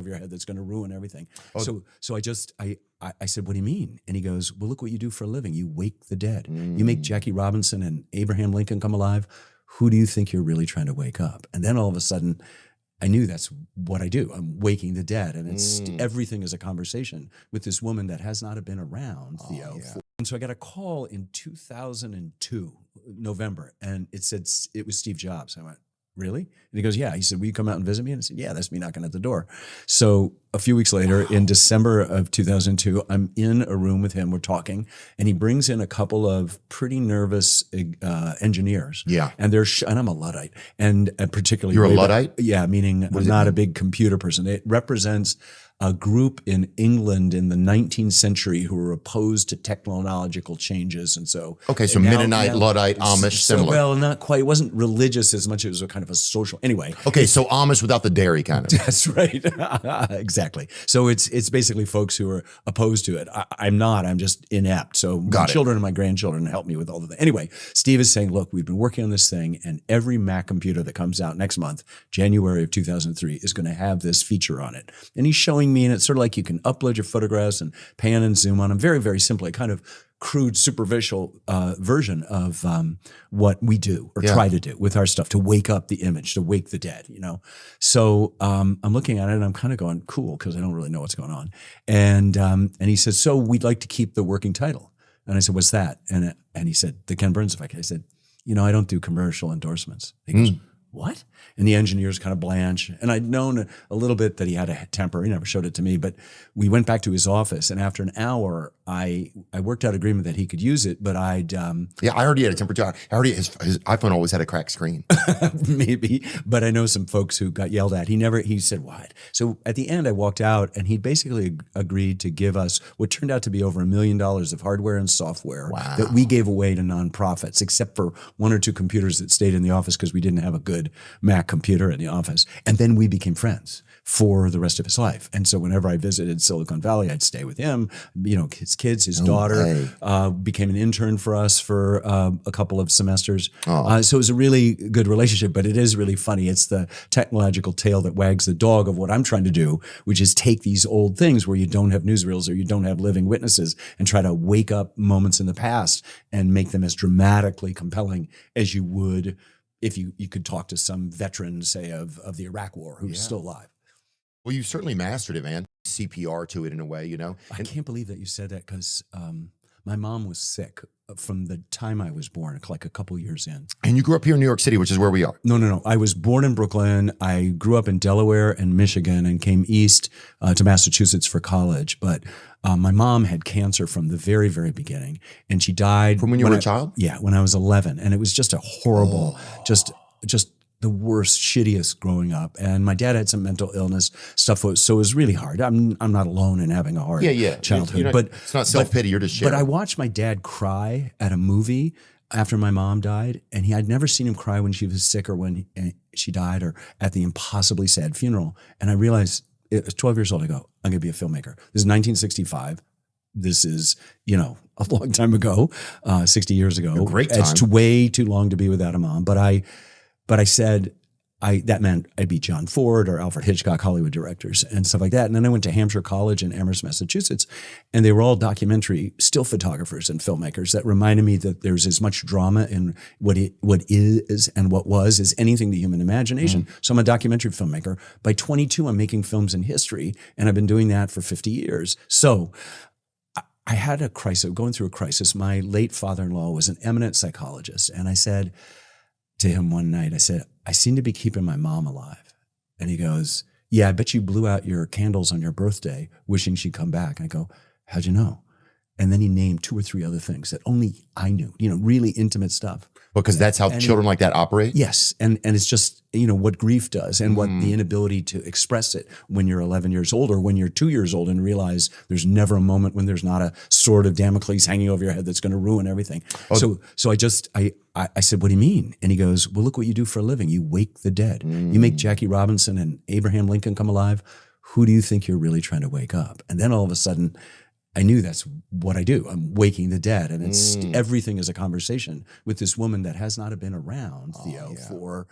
over your head that's going to ruin everything. Oh. So I said, what do you mean? And he goes, well, look what you do for a living. You wake the dead. You make Jackie Robinson and Abraham Lincoln come alive. Who do you think you're really trying to wake up? And then all of a sudden, I knew that's what I do. I'm waking the dead. And it's everything is a conversation with this woman that has not been around, Theo. Yeah. And so I got a call in 2002, November, and it said it was Steve Jobs. I went, really? And he goes, yeah. He said, will you come out and visit me? And I said, yeah, that's me knocking at the door. So a few weeks later, in December of 2002, I'm in a room with him. We're talking, and he brings in a couple of pretty nervous engineers. Yeah. And and I'm a Luddite. And particularly— You're a Luddite? Yeah, meaning I'm not a big computer person. It represents a group in England in the 19th century who were opposed to technological changes. And so— Okay, so Mennonite, Luddite, Amish, similar. Well, not quite. It wasn't religious as much as it was a kind of a social— Anyway. Okay, so Amish without the dairy kind of. That's right. Exactly. So it's basically folks who are opposed to it. I'm not. I'm just inept. So my children and my grandchildren help me with all of that. Anyway, Steve is saying, look, we've been working on this thing, and every Mac computer that comes out next month, January of 2003, is going to have this feature on it. And he's showing me, and it's sort of like you can upload your photographs and pan and zoom on them very, very simply, kind of crude, superficial version of what we do or try to do with our stuff to wake up the image, to wake the dead, you know? So I'm looking at it and I'm kind of going, cool, because I don't really know what's going on. And he says, so we'd like to keep the working title. And I said, what's that? And he said, The Ken Burns Effect. I said, you know, I don't do commercial endorsements. He goes, what? And the engineers kind of blanch. And I'd known a little bit that he had a temper. He never showed it to me, but we went back to his office. And after an hour, I worked out agreement that he could use it, but I'd— Yeah, I already had a temperature. I already, his iPhone always had a cracked screen. Maybe, but I know some folks who got yelled at. He said, what? So at the end, I walked out and he basically agreed to give us what turned out to be over $1 million of hardware and software that we gave away to nonprofits, except for 1 or 2 computers that stayed in the office because we didn't have a good Mac computer in the office. And then we became friends for the rest of his life. And so whenever I visited Silicon Valley, I'd stay with him. You know, his kids, his daughter became an intern for us for a couple of semesters. So it was a really good relationship, but it is really funny. It's the technological tail that wags the dog of what I'm trying to do, which is take these old things where you don't have newsreels or you don't have living witnesses and try to wake up moments in the past and make them as dramatically compelling as you would if you could talk to some veteran, say, of the Iraq War who's still alive. Well, you certainly mastered it, man. CPR to it in a way, you know? I can't believe that you said that because my mom was sick from the time I was born, like a couple years in. And you grew up here in New York City, which is where we are. No. I was born in Brooklyn. I grew up in Delaware and Michigan and came east to Massachusetts for college. But my mom had cancer from the very, very beginning. And she died— From when you were a child? Yeah, when I was 11. And it was just a horrible, just the worst, shittiest growing up. And my dad had some mental illness stuff, so it was really hard. I'm not alone in having a hard childhood. But it's not self-pity, you're just sharing. But I watched my dad cry at a movie after my mom died, and I'd never seen him cry when she was sick or when she died or at the impossibly sad funeral. And I realized, it was 12 years old, I go, I'm going to be a filmmaker. This is 1965. This is, you know, a long time ago, 60 years ago. A great time. It's way too long to be without a mom. But I said, that meant I'd be John Ford or Alfred Hitchcock, Hollywood directors and stuff like that. And then I went to Hampshire College in Amherst, Massachusetts, and they were all documentary still photographers and filmmakers that reminded me that there's as much drama in what is and what was as anything the human imagination. So I'm a documentary filmmaker. By 22, I'm making films in history, and I've been doing that for 50 years. So I had a crisis, going through a crisis. My late father-in-law was an eminent psychologist, and I said to him one night, I said, I seem to be keeping my mom alive. And he goes, yeah, I bet you blew out your candles on your birthday wishing she'd come back. And I go, how'd you know? And then he named 2 or 3 other things that only I knew, you know, really intimate stuff. Because that's how children like that operate? Yes. And it's just, you know, what grief does and what the inability to express it when you're 11 years old or when you're 2 years old and realize there's never a moment when there's not a sword of Damocles hanging over your head that's going to ruin everything. So I said, what do you mean? And he goes, well, look what you do for a living. You wake the dead. You make Jackie Robinson and Abraham Lincoln come alive. Who do you think you're really trying to wake up? And then all of a sudden, I knew that's what I do. I'm waking the dead. And it's everything is a conversation with this woman that has not been around, Theo, for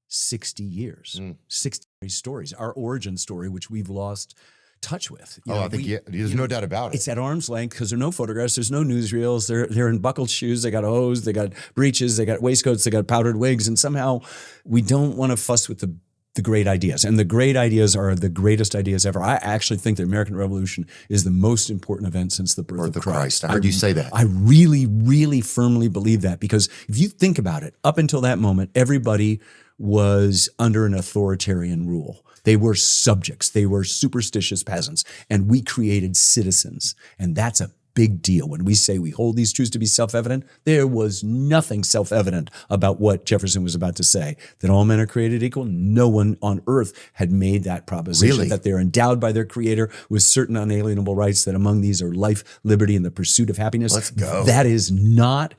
60 years, 60 stories, our origin story, which we've lost touch with. I think there's no doubt about it. It's at arm's length because there are no photographs, there's no newsreels. They're in buckled shoes, they got a hose, they got breeches, they got waistcoats, they got powdered wigs, and somehow we don't want to fuss with the great ideas. And the great ideas are the greatest ideas ever. I actually think the American Revolution is the most important event since the birth of Christ. I heard you say that. I really, really firmly believe that, because if you think about it, up until that moment, everybody was under an authoritarian rule. They were subjects. They were superstitious peasants. And we created citizens. And that's a big deal. When we say we hold these truths to be self-evident, there was nothing self-evident about what Jefferson was about to say, that all men are created equal. No one on earth had made that proposition, that they're endowed by their creator with certain unalienable rights, that among these are life, liberty, and the pursuit of happiness. Let's go. That is not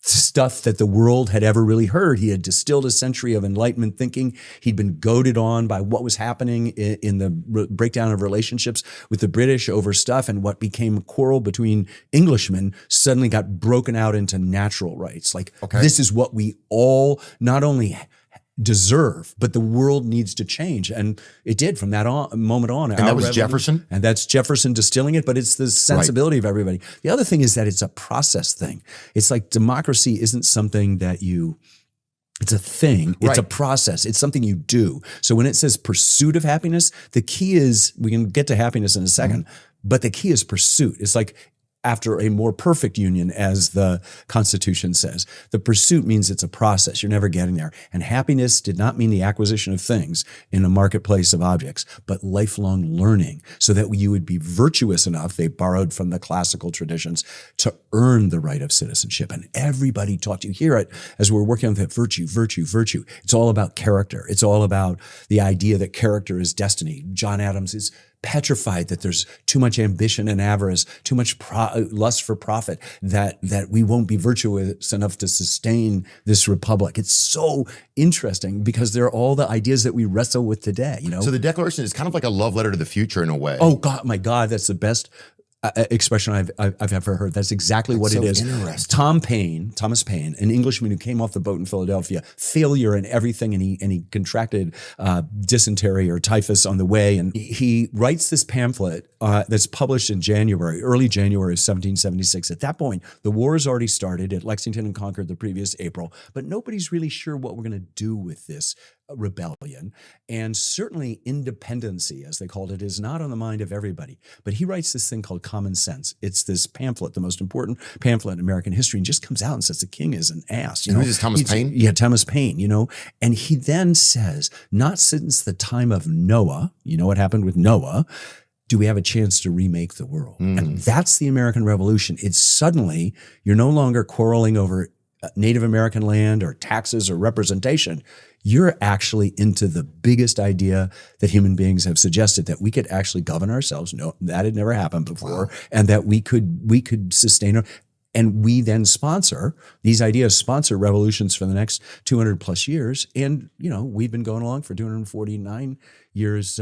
stuff that the world had ever really heard. He had distilled a century of Enlightenment thinking. He'd been goaded on by what was happening in the breakdown of relationships with the British over stuff, and what became a quarrel between Englishmen suddenly got broken out into natural rights. Like, this is what we all not only deserve, but the world needs to change. And it did from that moment on. And that was Jefferson? And that's Jefferson distilling it, but it's the sensibility of everybody. The other thing is that it's a process thing. It's like democracy isn't something that it's a thing. It's a process. It's something you do. So when it says pursuit of happiness, the key is, we can get to happiness in a second, but the key is pursuit. It's like, after a more perfect union, as the Constitution says. The pursuit means it's a process. You're never getting there. And happiness did not mean the acquisition of things in a marketplace of objects, but lifelong learning, so that you would be virtuous enough, they borrowed from the classical traditions, to earn the right of citizenship. And everybody taught, you hear it as we're working on that virtue, virtue, virtue. It's all about character. It's all about the idea that character is destiny. John Adams is petrified that there's too much ambition and avarice, too much lust for profit, that we won't be virtuous enough to sustain this republic. It's so interesting, because they're all the ideas that we wrestle with today. So the Declaration is kind of like a love letter to the future in a way. Oh God, my God, that's the best expression I've ever heard. That's exactly what it is. Interesting. Thomas Paine, an Englishman who came off the boat in Philadelphia, failure in everything, and he contracted dysentery or typhus on the way, and he writes this pamphlet that's published in early January of 1776. At that point, the war has already started at Lexington and Concord the previous April, but nobody's really sure what we're going to do with this rebellion. And certainly independency, as they called it, is not on the mind of everybody. But he writes this thing called Common Sense. It's this pamphlet, the most important pamphlet in American history, and just comes out and says the king is an ass. Who is this, Thomas Paine? Yeah, Thomas Paine, And he then says, not since the time of Noah, what happened with Noah, do we have a chance to remake the world. And that's the American Revolution. It's suddenly, you're no longer quarreling over Native American land or taxes or representation. You're actually into the biggest idea that human beings have suggested, that we could actually govern ourselves. No, that had never happened before. Wow. And that we could sustain it. And we then these ideas sponsor revolutions for the next 200 plus years. And, we've been going along for 249 years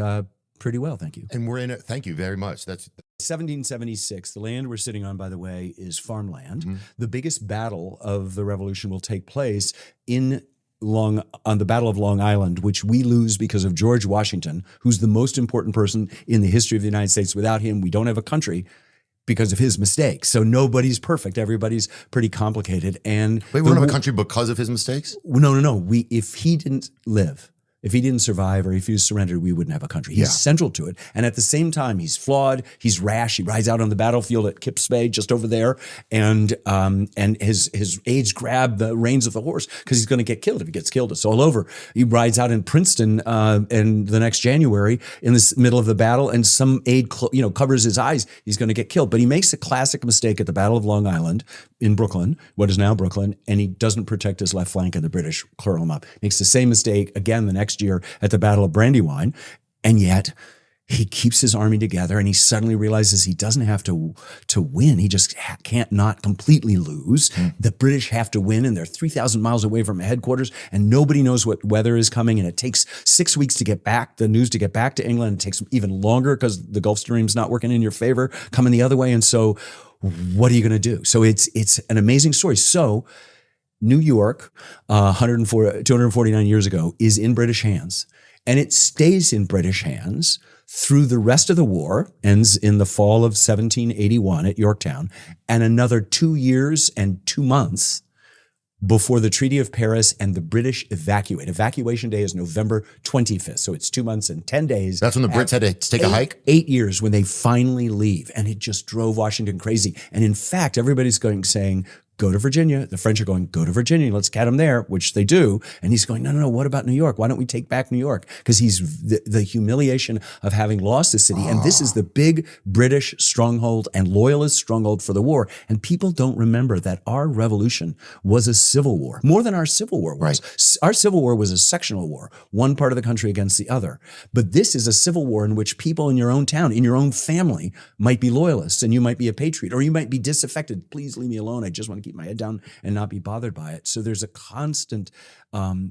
pretty well, thank you. And we're in it. Thank you very much. That's 1776. The land we're sitting on, by the way, is farmland. The biggest battle of the revolution will take place on the Battle of Long Island, which we lose because of George Washington, who's the most important person in the history of the United States. Without him, we don't have a country, because of his mistakes. So nobody's perfect. Everybody's pretty complicated. And wait, we don't have a country because of his mistakes? No. If he didn't live, if he didn't survive, or if he was surrendered, we wouldn't have a country. He's central to it. And at the same time, he's flawed, he's rash, he rides out on the battlefield at Kips Bay, just over there, and his aides grab the reins of the horse because he's going to get killed. If he gets killed, it's all over. He rides out in Princeton in the next January in the middle of the battle, and some aide covers his eyes. He's going to get killed. But he makes a classic mistake at the Battle of Long Island in Brooklyn, what is now Brooklyn, and he doesn't protect his left flank, and the British curl him up. Makes the same mistake again the next year at the Battle of Brandywine, and yet he keeps his army together, and he suddenly realizes he doesn't have to win. He just can't not completely lose. The British have to win, and they're 3,000 miles away from headquarters, and nobody knows what weather is coming, and it takes 6 weeks to get back, the news to get back to England. It takes even longer because the Gulf Stream's not working in your favor, coming the other way. And so what are you going to do? So it's an amazing story. So New York, 249 years ago, is in British hands. And it stays in British hands through the rest of the war, ends in the fall of 1781 at Yorktown, and another 2 years and 2 months before the Treaty of Paris and the British evacuate. Evacuation day is November 25th. So it's 2 months and 10 days. That's when the Brits had to take a hike? 8 years when they finally leave. And it just drove Washington crazy. And in fact, everybody's saying, go to Virginia. The French are going, go to Virginia. Let's get them there, which they do. And he's going, no. What about New York? Why don't we take back New York? Because he's the humiliation of having lost the city. And this is the big British stronghold and loyalist stronghold for the war. And people don't remember that our revolution was a civil war, more than our Civil War was. Right. Our Civil War was a sectional war, one part of the country against the other. But this is a civil war in which people in your own town, in your own family, might be loyalists, and you might be a patriot, or you might be disaffected. Please leave me alone. I just want to keep my head down and not be bothered by it. So there's a constant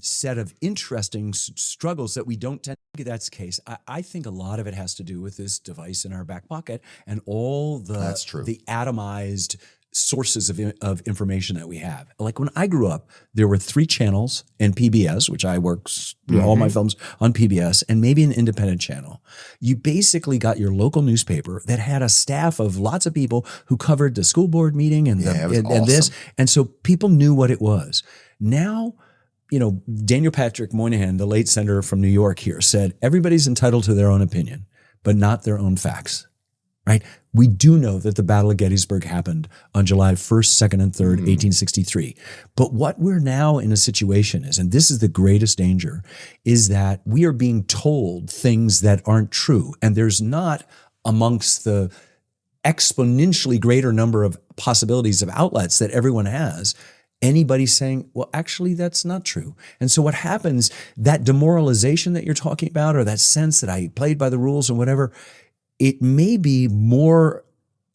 set of interesting struggles that we don't tend to think that's the case. I think a lot of it has to do with this device in our back pocket and all the atomized sources of information that we have. Like when I grew up, there were 3 channels and PBS, which I work all my films on PBS, and maybe an independent channel. You basically got your local newspaper that had a staff of lots of people who covered the school board meeting and this. And so people knew what it was. Now, Daniel Patrick Moynihan, the late senator from New York here, said, everybody's entitled to their own opinion, but not their own facts. Right? We do know that the Battle of Gettysburg happened on July 1st, 2nd, and 3rd, 1863. But what we're now in a situation is, and this is the greatest danger, is that we are being told things that aren't true. And there's not, amongst the exponentially greater number of possibilities of outlets that everyone has, anybody saying, well, actually, that's not true. And so what happens, that demoralization that you're talking about, or that sense that I played by the rules and whatever, it may be more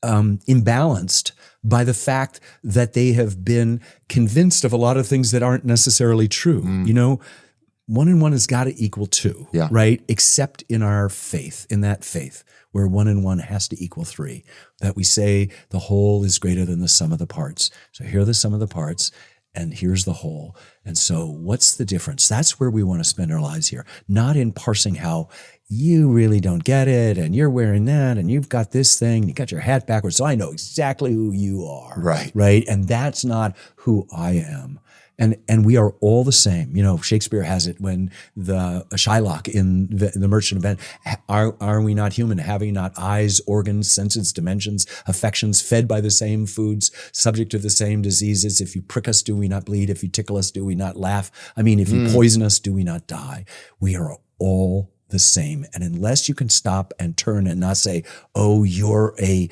imbalanced by the fact that they have been convinced of a lot of things that aren't necessarily true. 1 and 1 has got to equal 2, right? Except in our faith, in that faith, where 1 and 1 has to equal 3, that we say the whole is greater than the sum of the parts. So here are the sum of the parts, and here's the whole. And so what's the difference? That's where we want to spend our lives here, not in parsing how you really don't get it, and you're wearing that, and you've got this thing, and you got your hat backwards, so I know exactly who you are. Right? And that's not who I am. And we are all the same. Shakespeare has it when the Shylock in the Merchant of Venice, are we not human, having not eyes, organs, senses, dimensions, affections, fed by the same foods, subject to the same diseases? If you prick us, do we not bleed? If you tickle us, do we not laugh? I mean, if you poison us, do we not die? We are all the same. And unless you can stop and turn and not say, oh, you're a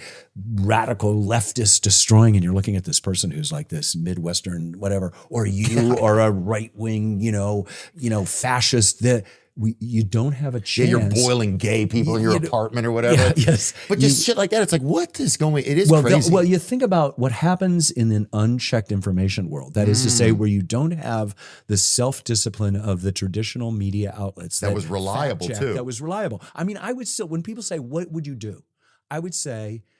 radical leftist destroying, and you're looking at this person who's like this Midwestern whatever, or you are a right-wing, fascist, you don't have a chance. Yeah, you're boiling gay people in your apartment or whatever. But just shit like that. It's like, what is going? It is crazy. Well, you think about what happens in an unchecked information world. That is to say, where you don't have the self-discipline of the traditional media outlets. That was reliable too. That was reliable. I mean, I would still, when people say, what would you do? I would say,